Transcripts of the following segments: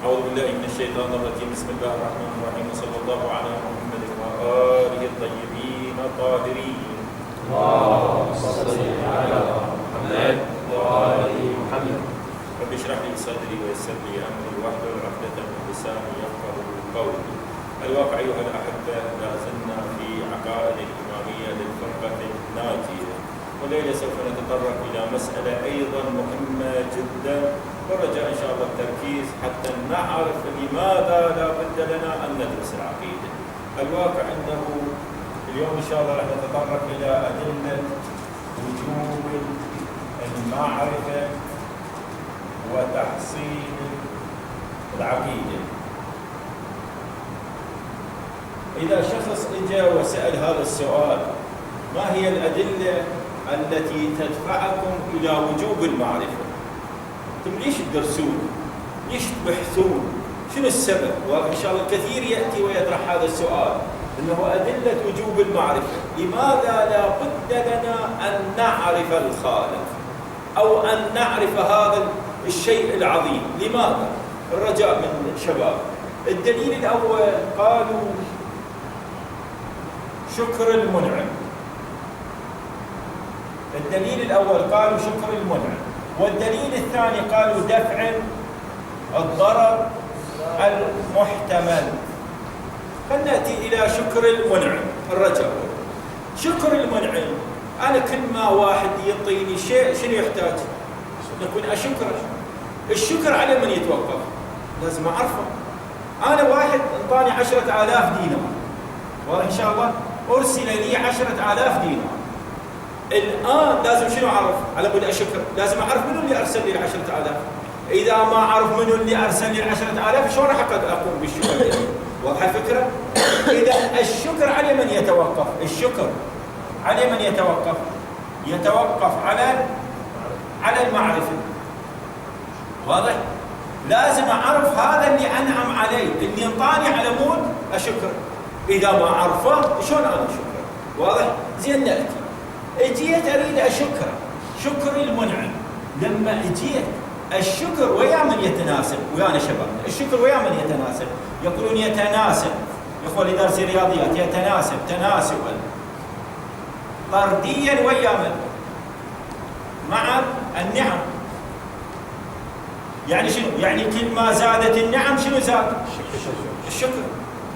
أعوذ بالله من الشيطان الرجيم. بسم الله الرحمن الرحيم. وصلى الله على محمد وآله الطيبين الطاهرين. اللهم صل على محمد وآل محمد. رب اشرح لي صدري ويسر لي أمري واحلل عقدة من لساني يفقهوا قولي. الواقع أيها الأحبة، لا زلنا في عقائد الإمامية للفرقة الناجية، والليلة سوف نتطرق إلى مسألة أيضا مهمة جدا، والرجاء إن شاء الله التركيز حتى نعرف لماذا لا بد لنا أن ندرس العقيدة. الواقع أنه اليوم إن شاء الله راح نتطرق إلى أدلة وجوب المعرفة وتحصيل العقيدة. إذا شخص اجى وسأل هذا السؤال: ما هي الأدلة التي تدفعكم إلى وجوب المعرفة؟ انتم ليش تدرسون؟ ليش تبحثون؟ شنو السبب؟ وإن شاء الله الكثير يأتي ويطرح هذا السؤال، إنه أدلة وجوب المعرفة. لماذا لا بد لنا أن نعرف الخالق أو أن نعرف هذا الشيء العظيم؟ لماذا؟ الرجاء من الشباب. الدليل الأول قالوا شكر المنعم. الدليل الأول قالوا شكر المنعم، والدليل الثاني قالوا دفع الضرر المحتمل. خلنا نأتي إلى شكر المنعم. الرجاء شكر المنعم، أنا كل ما واحد يعطيني شيء شنو يحتاج؟ نكون أشكره. الشكر على من يتوقف؟ لازم أعرفه. أنا واحد انطاني 10,000 دينار، وإن شاء الله أرسل لي 10,000 دينار. الآن لازم شنو أعرف؟ على مود أشكر لازم أعرف منو اللي أرسل لي 10,000. إذا ما أعرف منو اللي أرسل لي 10,000 شلون راح أقوم بالشكر؟ واضحة الفكرة؟ إذا الشكر على من يتوقف؟ الشكر على من يتوقف؟ يتوقف على المعرفة. واضح؟ لازم أعرف هذا اللي أنعم علي، اللي انطاني على مود أشكر. إذا ما أعرفه شلون أنا أشكر؟ واضح؟ زين نأتي. اجيت اريد اشكر، شكر المنعم. لما اجيت الشكر ويا من يتناسب؟ ويانا شبابنا الشكر ويا من يتناسب؟ يقولون يتناسب يا اخوان لدرس رياضيات، يتناسب تناسبا طرديا ويا من؟ مع النعم. يعني شنو؟ يعني كل ما زادت النعم شنو زاد؟ الشكر.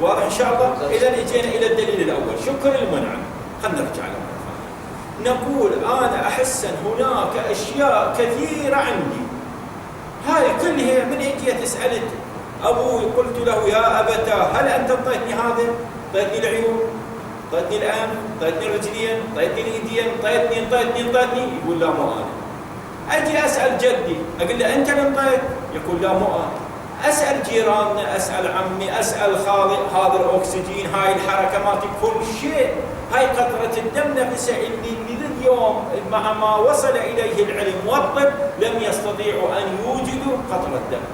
واضح ان شاء الله؟ اذا اجينا الى الدليل الاول شكر المنعم. خلينا نرجع له. نقول أنا أحس أن هناك أشياء كثيرة عندي، هاي كلها من أجيت سألت أبوي قلت له يا أبتاه هل أنت أعطيتني هذا؟ أعطيتني العيون، أعطيتني الأنف، أعطيتني الرجلين، أعطيتني اليدين، أعطيتني، يقول لا مو أنا. أجي أسأل جدي أقول له أنت اللي أعطيت؟ يقول لا مو أنا. أسأل جيراننا، أسأل عمي، أسأل خالي، هذا الأكسجين، هاي الحركة مالتي، كل شيء، هاي قطرة الدم نفسها اللي من اليوم مع ما وصل إليه العلم والطب لم يستطيعوا أن يوجدوا قطرة دم.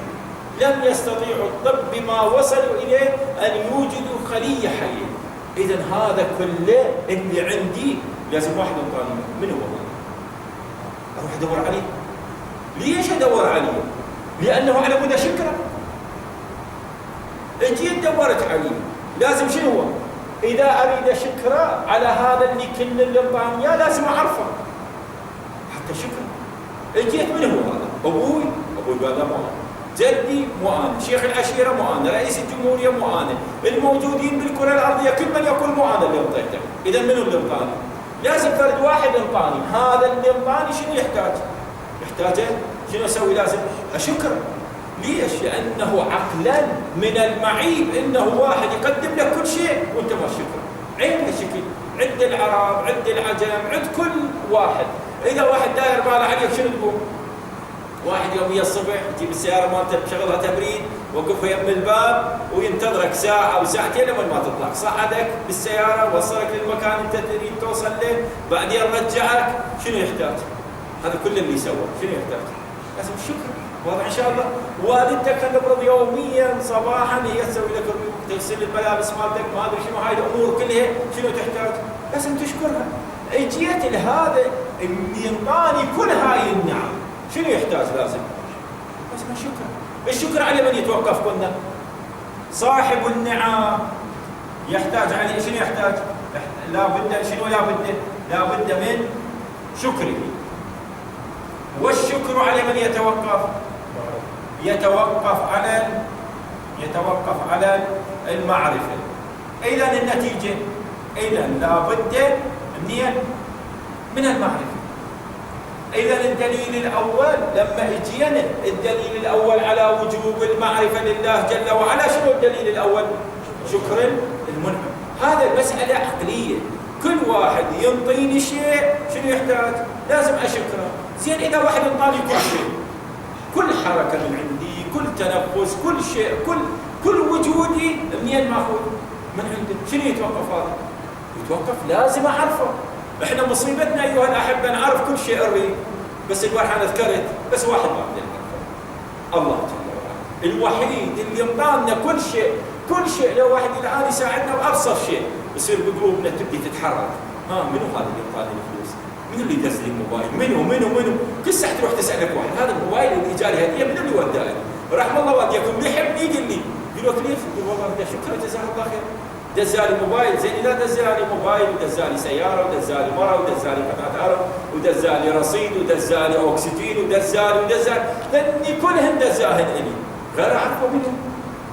لم يستطيعوا الطب بما وصلوا إليه أن يوجدوا خلية حية. إذن هذا كله اللي عندي لازم واحد ينطاني. من هو؟ أروح أدور عليه. ليش أدور عليه؟ لأنه على مدى شكره. اجيت دورت عليه، لازم شنو هو؟ إذا أريد شكره على هذا اللي كل اللي انطاني لازم أعرفه حتى شكره. اجيت من هو هذا؟ أبوي قال لا مو أنا، جدي مو أنا، شيخ العشيرة مو أنا، رئيس الجمهورية مو أنا، الموجودين بالكرة الأرضية كل من يقول مو أنا اللي انطيته. إذا منو اللي انطاني؟ لازم فرد واحد انطاني. هذا اللي انطاني شنو يحتاج؟ يحتاجه شنو أسوي؟ لازم أشكره. ليش؟ لأنه عقلا من المعيب إنه واحد يقدم لك كل شيء وأنت ما شكر. عند الشكل، عند العرب، عند العجم، عند كل واحد. إذا واحد داير باله عليك شنو تقول؟ واحد يوميا الصبح يجيب السيارة مالته بشغلها تبريد، وقفها يم الباب وينتظرك ساعة أو ساعتين لما ما تطلع، صعدك بالسيارة وصلك للمكان أنت تريد توصل له، بعدين رجعك. شنو يحتاج؟ هذا كل اللي يسوى شنو يحتاج؟ لازم الشكر. واضح ان شاء الله؟ والدتك تبرد يوميا صباحا هي تسوي لك تغسل الملابس مالتك، ما ادري شنو، هاي الامور كلها شنو تحتاج؟ لازم تشكرها. اجيت لهذا اللي انطاني كل هاي النعم، شنو يحتاج؟ لازم شكر. الشكر على من يتوقف قلنا؟ صاحب النعم يحتاج عليه، شنو يحتاج؟ لا بد، شنو لا بد؟ لا بد من شكره. والشكر على من يتوقف؟ يتوقف على المعرفة. إذا النتيجة، إذا لا بد من المعرفة. إذا الدليل الأول لما اجينا الدليل الأول على وجوب المعرفة لله جل وعلا، شنو الدليل الأول؟ شكر المنعم. هذا مسألة عقلية. كل واحد ينطيني شيء شنو يحتاج؟ لازم أشكره. زين إذا واحد انطاني كل شيء، كل حركة من عندي، كل تنفس، كل شيء، كل وجودي منين ماخذ؟ من عنده. شنو يتوقف هذا؟ يتوقف لازم أعرفه. احنا مصيبتنا أيها الأحبة نعرف كل شيء أريد، بس الواحد أنا ذكرت بس واحد ما بدنا نذكره، الله جل وعلا الوحيد اللي يمطانا كل شيء. لو واحد الآن يساعدنا بأبسط شيء يصير بقلوبنا تبدي تتحرك. منو هذا اللي يعطاني الفلوس؟ منو اللي يدز لي الموبايل؟ منو كل ساعة تروح تسألك واحد هذا الموبايل اللي جالي هدية منو اللي وداني؟ رحم الله والديكم يحبني يقول لي، يقول لك ليش؟ يقول والله بدي شكرا جزاه الله خير. دزالي موبايل، زين اذا دزالي موبايل ودزالي سياره ودزالي مرة ودزالي قطعة ارض ودزالي رصيد ودزالي اوكسجين ودزالي لاني كلهن دزاهن الي، غير اعرفه منهم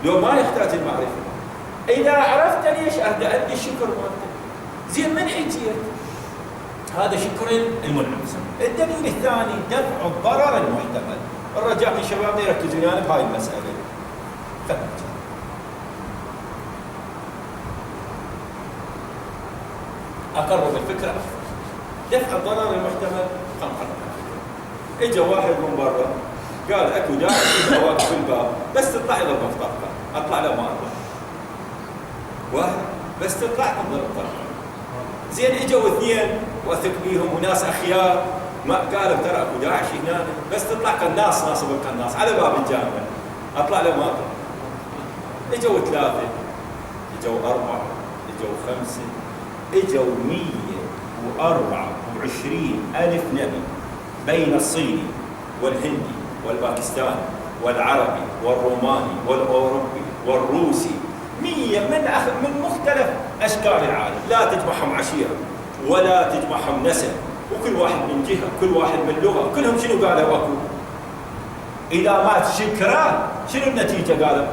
لو ما يحتاج المعرفه. اذا عرفت ليش ادي الشكر مالته. زين من اجيت؟ هذا شكر المنعم. الدليل الثاني دفع الضرر المحتمل. الرجاء من شبابنا يركزون يعني بهاي المساله. أقرب الفكرة أكثر. دفع الضرر المحتمل إجا واحد من برا قال أكو داعي واقف في الباب بس تطلع يضرب طرقة، أطلع له ما أطلع. واحد بس تطلع تضرب طرقة. زين إجوا اثنين وأثق بيهم وناس أخيار ما قالوا ترى أكو داعش هنا بس تطلع قناص ناصب القناص على باب الجامع، أطلع له ما أطلع. إجوا ثلاثة، إجوا أربعة، إجوا خمسة، اجوا 124,000 نبي بين الصيني والهندي والباكستاني والعربي والروماني والاوروبي والروسي، 100 من مختلف اشكال العالم، لا تجمعهم عشيره ولا تجمعهم نسب، وكل واحد من جهه، كل واحد من لغه، كلهم شنو قالوا اكو؟ اذا ما شكره شنو النتيجه؟ قالوا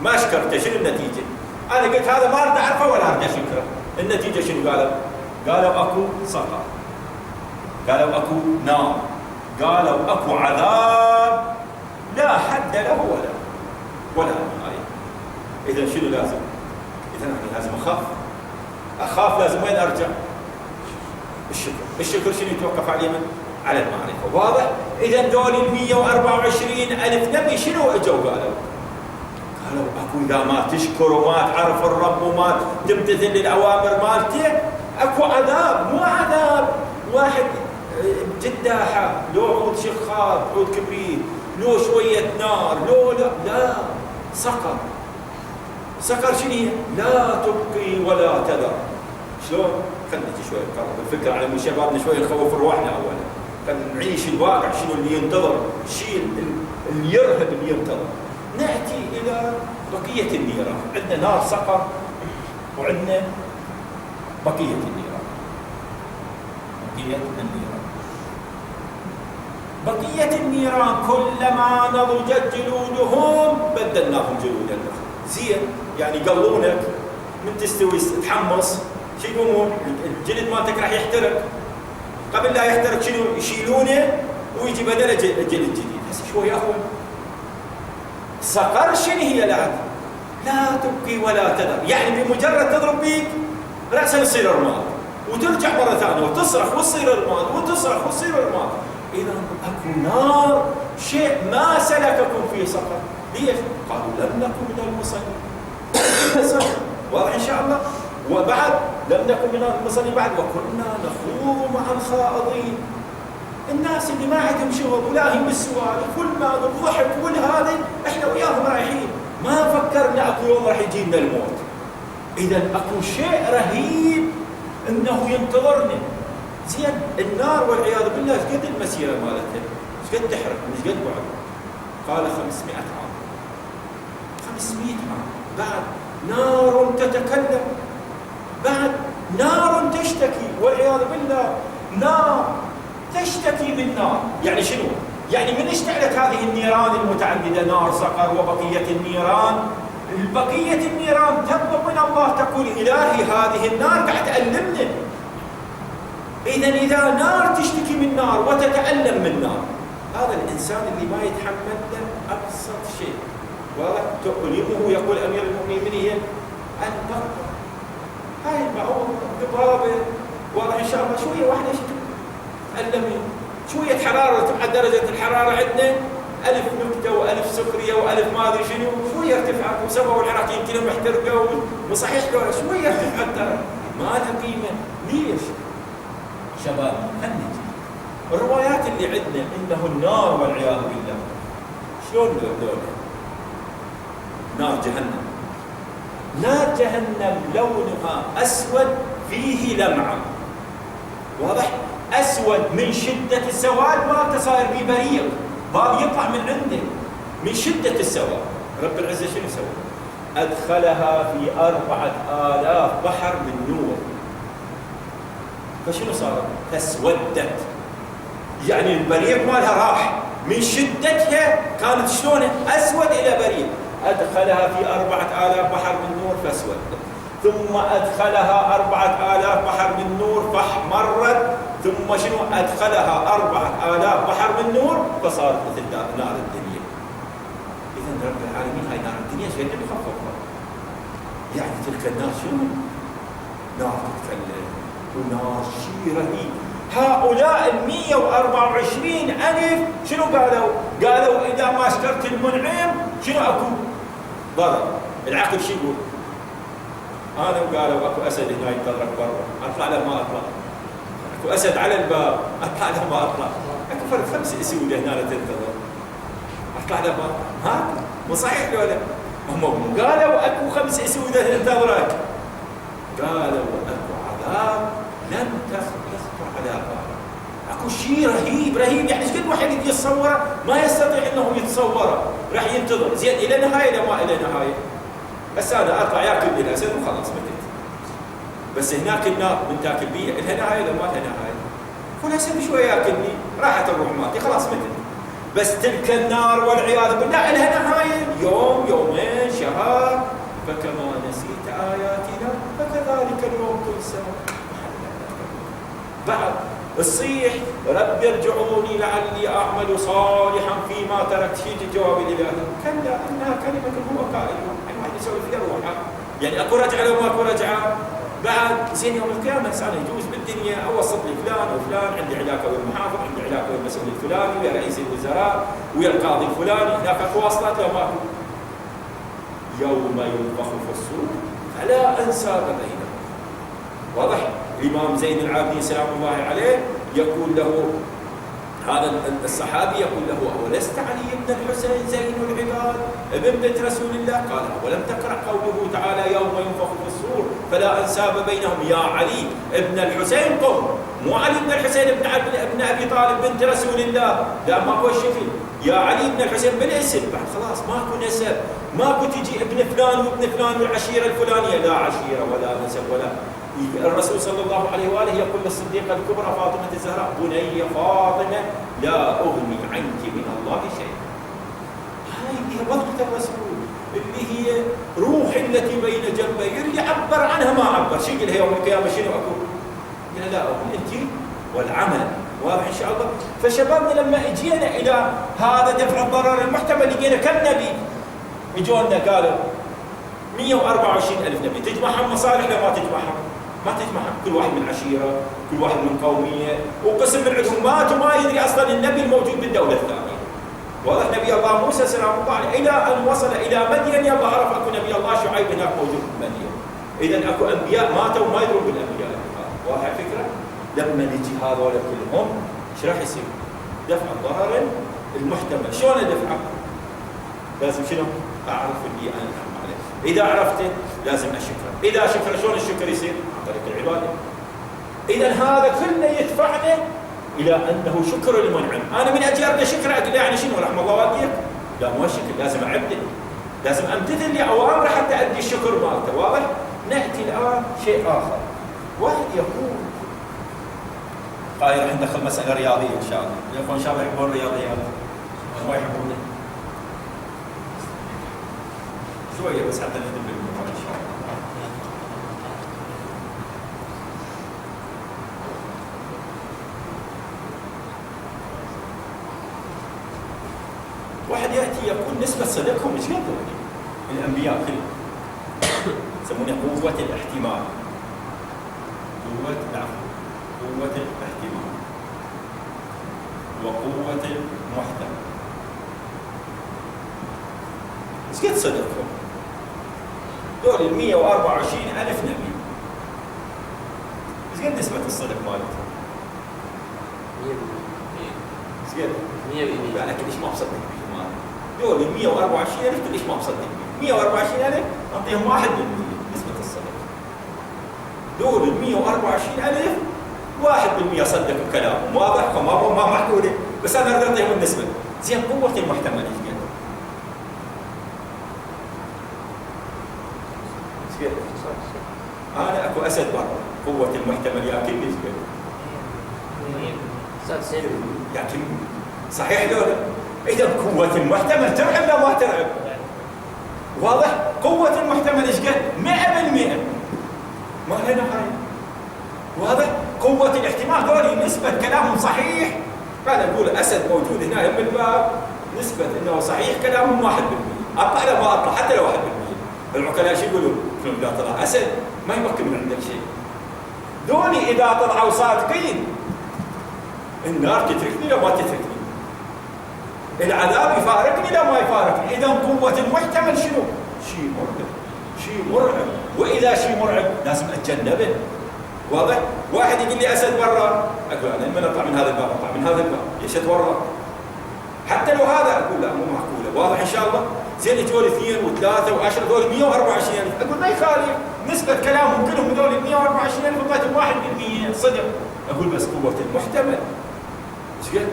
ما شكرته شنو النتيجه؟ انا قلت هذا ما اريد اعرفه ولا اريد اشكره. النتيجة شنو قالوا؟ قالوا أكو سقر، قالوا أكو نار، قالوا أكو عذاب لا حد له ولا نهاية. إذا شنو لازم؟ إذا أنا لازم أخاف لازم وين أرجع؟ الشكر شنو يتوقف عليه من؟ على المعرفة. واضح؟ إذا دول 124,000 نبي شنو إجوا قالوا؟ قالوا اكو اذا ما تشكر وما تعرف الرب وما تمتثل للاوامر مالته اكو عذاب. مو عذاب واحد جداحه لو عود شخاط عود كبريت لو شويه نار لو لا سقر شنو هي؟ لا تبقي ولا تذر. شلون؟ خلينا نجي شوي نقرب الفكره على من شبابنا شوي نخوف روحنا اولا، خلينا نعيش الواقع شنو اللي ينتظر، الشيء اللي يرهب اللي ينتظر. نأتي إلى بقية النيران. عندنا نار سقر وعندنا بقية النيران. بقية النيران كلما نضجت جلودهم بدلناهم جلودا أخرى. زين يعني يقلونك من تستوي تحمص شو يقومون؟ الجلد مالتك راح يحترق، قبل لا يحترق شنو؟ يشيلونه ويجي بدله جلد جديد. هسه شوي أهون. سقر شنو هي؟ لا تبقي ولا تذر، يعني بمجرد تضرب بيك رأسا يصير رماد وترجع مرة ثانية وتصرخ وتصير رماد وتصرخ وتصير رماد. إذا أكو نار شيء ما سلككم في سقر. ليش؟ قالوا لم نكن من المصلين. واضح إن شاء الله. وبعد لم نكن من المصلين بعد وكنا نخوض مع الخائضين. الناس اللي ما عندهم شغل ولا هم بالسوالف والمال والضحك والهذا احنا وياهم رايحين، ما فكرنا اكو يوم راح يجينا الموت. اذا اكو شيء رهيب انه ينتظرنا. زين النار والعياذ بالله ايش قد المسيره مالتها؟ ايش قد تحرق؟ ايش قد بعد؟ قال 500 عام. بسميتها، بعد نار تتكلم، بعد نار تشتكي والعياذ بالله، نار تشتكي من نار. يعني شنو؟ يعني من اشتعلت هذه النيران المتعددة، نار سقر وبقية النيران، بقية النيران تطلب من الله تقول إلهي هذه النار قاعد تألمنا. إذا نار تشتكي من نار وتتألم من نار، هذا الإنسان اللي ما يتحمل له أبسط شيء، واضح؟ تؤلمه يقول أمير المؤمنين من هي؟ البقرة. هاي المعروف ذبابة، واضح إن شاء الله شوية واحدة تألمني، شوية حرارة تبعد درجة الحرارة عندنا 1000 نكتة و1000 سخرية و1000 ما أدري شنو، شوية ارتفعت وسبوا العراقيين كلهم احترقوا وصحيح شوية ارتفعت ترى ما لها قيمة. ليش؟ شباب خلينا الروايات اللي عندنا انه النار والعياذ بالله شلون لونها؟ نار جهنم. نار جهنم لونها اسود فيه لمعه، واضح؟ اسود من شده السواد، ما صاير به بريق، باب يطلع من عنده من شده السواد. رب العزه شنو سوى؟ ادخلها في 4000 بحر من نور، فشنو صارت؟ تسودت، يعني البريق مالها راح من شدتها، كانت شلون؟ اسود الى بريق. ادخلها في 4000 بحر من نور فاسودت، ثم ادخلها 4000 بحر من نور فاحمرت، ثم شنو؟ ادخلها 4000 بحر من نور فصارت مثل نار الدنيا. اذا رب العالمين هاي نار الدنيا شيء يخففها، يعني تلك النار شنو؟ نار تتكلم ونار شيء رهيب. هؤلاء 124,000 شنو قالوا؟ قالوا إذا ما اشترت المنعم شنو أكو؟ ضرر. العقل شو يقول؟ أنا قالوا أكو أسد هنا يتطرق برا، أطلع له ما أطلع. أكو أسد على الباب، أطلع له ما أطلع. أكو فرق 5 أسود هنا تنتظر، أطلع له ما أطلع. ها؟ مو صحيح ولا؟ هم قالوا أكو 5 أسود تنتظرك. قالوا أكو عذاب لن تخطر على بالك. اكو شيء رهيب رهيب، يعني ايش قد واحد يجي يتصوره ما يستطيع انه يتصوره، راح ينتظر زين الى نهايه لا ما الى نهايه. بس انا اطلع ياكل لي الاسد وخلاص متت. بس هناك النار من تاكل بيه لها نهايه ولا ما لها نهايه؟ والاسد شويه ياكلني راحت الروح مالتي خلاص متت. بس تلك النار والعياذ بالله لها نهايه، يوم يومين شهر. فكما نسيت اياتنا فكذلك اليوم تنسى. بعد الصيح رب ارجعوني لعلي اعمل صالحا فيما تركت. شيء جواب الالهي كلا انها كلمه هو قائلها، يعني واحد يسوي فيها روحه، يعني اكو رجعه لو ماكو رجعه. بعد زين يوم القيامه انسان يجوز بالدنيا اوصل لي فلان وفلان، عندي علاقه بالمحافظ، عندي علاقه بالمسؤول الفلاني ويا رئيس الوزراء ويا القاضي الفلاني، هناك اكو واصلات لو ماكو. يوم ينفخ في الصور فلا انساب بينهم، واضح؟ الإمام زين العابدين سلام الله عليه يقول له هذا الصحابي يقول له أولست علي بن الحسين زين العباد ابن بنت رسول الله؟ قال ولم تقرأ قوله تعالى يوم ينفخ في الصور فلا أنساب بينهم. يا علي ابن الحسين قم، مو علي بن الحسين ابن أبي طالب بنت رسول الله، لا ماكو الشكل. يا علي بن الحسين بالاسم، بعد خلاص ماكو نسب، ماكو تجي ابن فلان وابن فلان والعشيرة الفلانية، لا عشيرة ولا نسب ولا. الرسول صلى الله عليه وآله يقول للصديقة الكبرى فاطمة الزهراء بني فاطمة لا أغني عنك من الله شيئا. هاي هي بضعة الرسول اللي هي روح التي بين جنبي، اللي عبر عنها ما عبر. شو يقول يوم القيامة شنو أكو؟ قال لا أغني أنت والعمل، واضح إن شاء الله. فشبابنا لما اجينا إلى هذا دفع الضرر المحتمل لقينا كم نبي اجونا قالوا 124,000 نبي، تجمعهم مصالح لو ما تجمعهم؟ ما تجمعهم، كل واحد من عشيرة، كل واحد من قومية، وقسم من عندهم مات وما يدري أصلا النبي الموجود بالدولة الثانية. واضح؟ نبي الله موسى سلام الله عليه إلى أن وصل إلى مدين يلا عرف أكو نبي الله شعيب هناك موجود بمدين. إذا أكو أنبياء ماتوا وما يدرون بالأنبياء. واضح الفكرة؟ لما نجي هذول كلهم ايش راح يصير؟ دفع الضرر المحتمل. شلون ادفعه؟ لازم شنو؟ اعرف اللي انا انعم عليه. اذا عرفته لازم اشكره. اذا شكر شلون الشكر يصير؟ عن طريق العباده. اذا هذا كله يدفعنا الى انه شكر المنعم. انا من اجي ابدا شكر اقول يعني شنو؟ رحم الله والديك؟ لا مو الشكر، لازم اعبده. لازم امتثل لاوامره حتى ادي الشكر مالته، واضح؟ ناتي الان شيء اخر. واحد يقول راح ندخل مساله رياضيه ان شاء الله، الاخوان ان شاء الله يحبون الرياضيات ما يحبونه شويه بس حتى نهتم بالموضوع ان شاء الله. واحد ياتي يقول نسبه صدقهم ايش قد الانبياء كلهم يسمونه قوه الاحتمال. قوه الاحتمال وقوه المحتمل. ايش قد صدقهم؟ دول ال 124,000 نبي ايش قد نسبه الصدق مالتهم؟ 100%. ايش قد؟ 100%. لكن ليش ما مصدق بهم؟ دول ال 124,000 ليش ما مصدق بهم؟ 124,000 اعطيهم 1% نسبه الصدق. دول ال 124,000 1% صدق بكلامهم، واضح؟ ما محكولة، بس انا اريد اعطيهم النسبه. زين قوه المحتمل ايش قد؟ ايش قد؟ انا اكو اسد برا، قوه المحتمل ياكلني ايش قد؟ 99. ياكلني صحيح لو لا؟ اذا قوه المحتمل ترعب لا ما ترعب؟ واضح؟ قوه المحتمل ايش قد؟ 100%. ما لها نهايه. واضح؟ قوة الاحتمال دول نسبة كلامهم صحيح. أنا أقول أسد موجود هنا يم الباب، نسبة إنه صحيح كلامهم 1%. أطلع لا ما أطلع حتى لو 1%. العقلاء شو يقولون؟ شنو إذا طلع أسد ما يمكن من عندك شيء. دول إذا طلعوا صادقين النار تتركني لا ما تتركني. العذاب يفارقني لا ما يفارقني. إذا قوة المحتمل شنو؟ شيء مرعب. شيء مرعب. وإذا شيء مرعب لازم أتجنبه. واضح؟ واحد يقول لي اسد برا، اقول انا لما اطلع من هذا الباب اطلع من هذا الباب، ليش اتورط؟ حتى لو هذا اقول لا مو معقوله، واضح ان شاء الله؟ زين يجون 2 و3 و10 دول 124,000، اقول ما يخالف، نسبه كلامهم كلهم هذول 124,000 اعطيتهم 1% صدق، اقول بس قوه المحتمل. ايش قد؟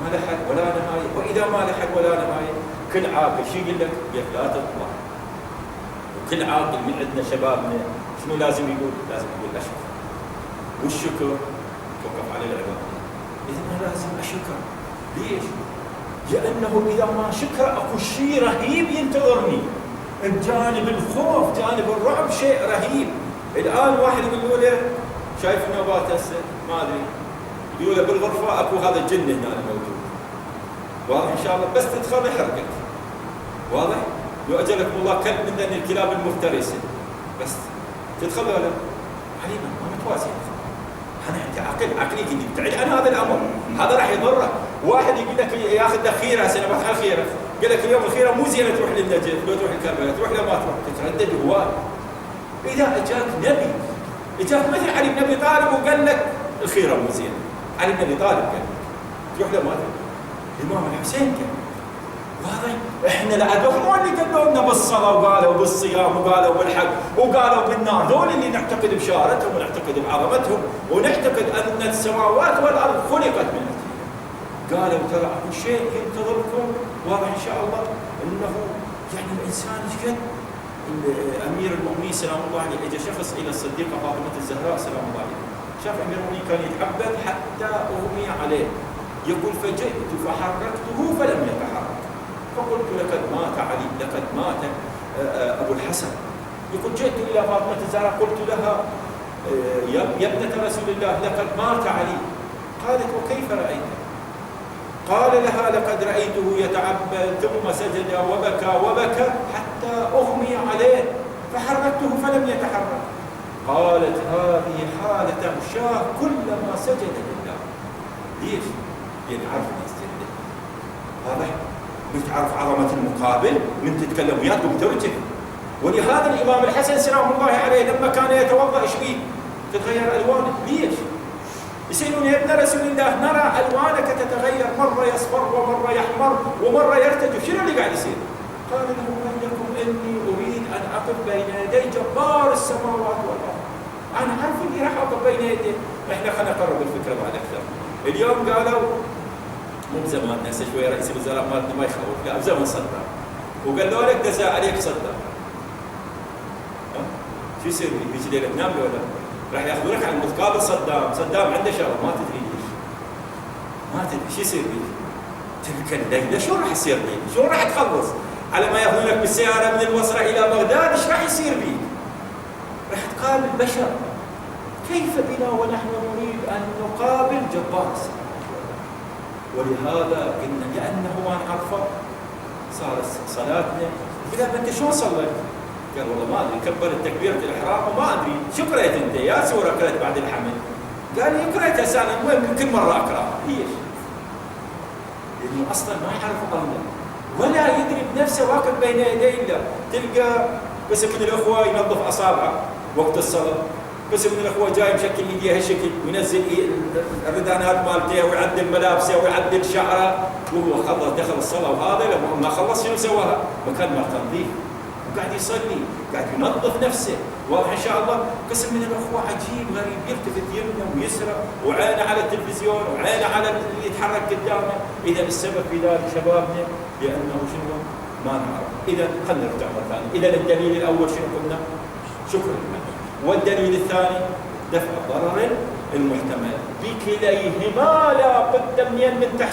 ما له حد ولا نهايه، واذا ما له حد ولا نهايه، كل عاقل شو يقول لك؟ يقول لا تطلع. وكل عاقل من عندنا شبابنا شنو لازم يقول؟ لازم يقول اشكر. والشكر توقف على العباده. اذا انا لازم اشكر. ليش؟ لانه اذا ما شكر اكو شيء رهيب ينتظرني. الجانب الخوف، جانب الرعب شيء رهيب. الان واحد يقول له شايف النوبات هسه؟ ما ادري. يقول له بالغرفه اكو هذا الجن هنا موجود. واضح ان شاء الله؟ بس تدخل يحرقك. واضح؟ لو اجلكم الله كلب من ذن الكلاب المفترسه. بس تدخل ولا لا؟ علينا ما متوازي. انا عقلي اللي يبتعد عن هذا الامر، هذا راح يضرك. واحد يقول لك ياخذ له خيره هسه على خيره، قال لك اليوم الخيره مو زينه تروح للنجف، لو تروح الكربلاء، تروح لا ما تروح، تتردد هواي. اذا اجاك نبي، اجاك مثل علي بن ابي طالب وقال لك الخيره مو زينه، علي بن ابي طالب قال تروح لا ما تروح. الامام الحسين كان واضح. احنا العدو مو اللي قالوا لنا بالصلاه وقالوا بالصيام وقالوا بالحج وقالوا بالنار، دول اللي نعتقد بشارتهم ونعتقد بعظمتهم ونعتقد ان السماوات والارض خلقت من اجلهم. قالوا ترى اكو شيء ينتظركم. واضح ان شاء الله انه يعني الانسان ايش قد امير المؤمنين سلام الله عليه اجى شخص الى الصديقه فاطمه الزهراء سلام الله عليه، شاف امير المؤمنين كان يتعبد حتى اغمي عليه، يقول فجئت فحركته فلم يتحرك. فقلت لقد مات علي، لقد مات ابو الحسن. يقول جئت الى فاطمه الزهراء قلت لها يا ابنه رسول الله لقد مات علي. قالت وكيف رايت؟ قال لها لقد رايته يتعبد ثم سجد وبكى وبكى حتى اغمي عليه فحركته فلم يتحرك. قالت هذه حاله شاه كلما سجد لله. ليش؟ لان عرف الناس جدا. واضح؟ بتعرف عظمة المقابل من تتكلم وياك وبترجع. ولهذا الإمام الحسن سلام الله عليه لما كان يتوضأ ايش فيه؟ تتغير ألوانه. ليش؟ يسألون يا ابن رسول الله نرى ألوانك تتغير، مرة يصفر ومرة يحمر ومرة يرتجف، شنو اللي قاعد يصير؟ قال لهم ويلكم إني أريد أن أقف بين يدي جبار السماوات والأرض. أنا عارف إني راح أقف بين يديه. إحنا خلينا نقرب الفكرة بعد أكثر. اليوم قالوا مو بزمان هسه شويه رئيس الوزراء مالتنا ما يخوف، لا بزمن صدام وقال له لك دزا عليك صدام. شو يصير بيك؟ بيجي ليلة تنام ولا راح ياخذونك على المتقابل صدام عنده شغل ما تدري ليش. ما تدري شو يصير بيك؟ تلك الليلة شو راح يصير بيك؟ شو راح تخلص؟ على ما ياخذونك بالسيارة من البصرة إلى بغداد ايش راح يصير بيك؟ راح تقابل بشر. كيف بنا ونحن نريد أن نقابل جبار السماوات؟ ولهذا قلنا لأنه ما نعرفه صارت صلاتنا. قلنا أنت شو صليت؟ قال والله ما أدري، كبر تكبيرة الإحرام وما أدري شو قرأت أنت يا سورة قرأت بعد الحمد؟ قال لي قرأتها سنة المهم كل مرة أقرأها. ليش؟ لأنه أصلا ما يعرف الله ولا يدري بنفسه واقف بين يدي الله. تلقى قسم من الأخوة ينظف أصابعه وقت الصلاة، قسم من الأخوة جاي مشكل إيديه هالشكل وينزل الردانات مالته ويعدل ملابسه ويعدل شعره وهو خلص دخل الصلاة. وهذا لما ما خلص شنو سواها؟ مكان ما تنظيف وقاعد يصلي قاعد ينظف نفسه. واضح إن شاء الله. قسم من الأخوة عجيب غريب يلتفت يمنه ويسرى وعينه على التلفزيون وعينه على اللي يتحرك قدامه. إذا السبب في ذلك شبابنا لأنه شنو؟ ما نعرف. إذا خلينا نرجع مرة ثانية. إذا الدليل الأول شنو قلنا؟ شكر لله. والدليل الثاني دفع الضرر المحتمل. بكليهما لا بد من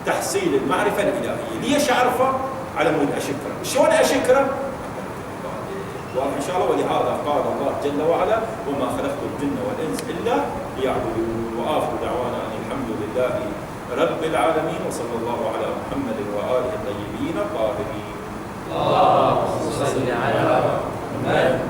تحصيل المعرفة الإلهية. ليش أعرفه؟ على مود أشكره. شلون أشكره؟ واضح إن شاء الله. ولهذا قال الله جل وعلا وما خلقت الجن والإنس إلا ليعبدون. وآخر دعوانا أن الحمد لله رب العالمين وصلى الله على محمد وآله الطيبين الطاهرين. اللهم صل على محمد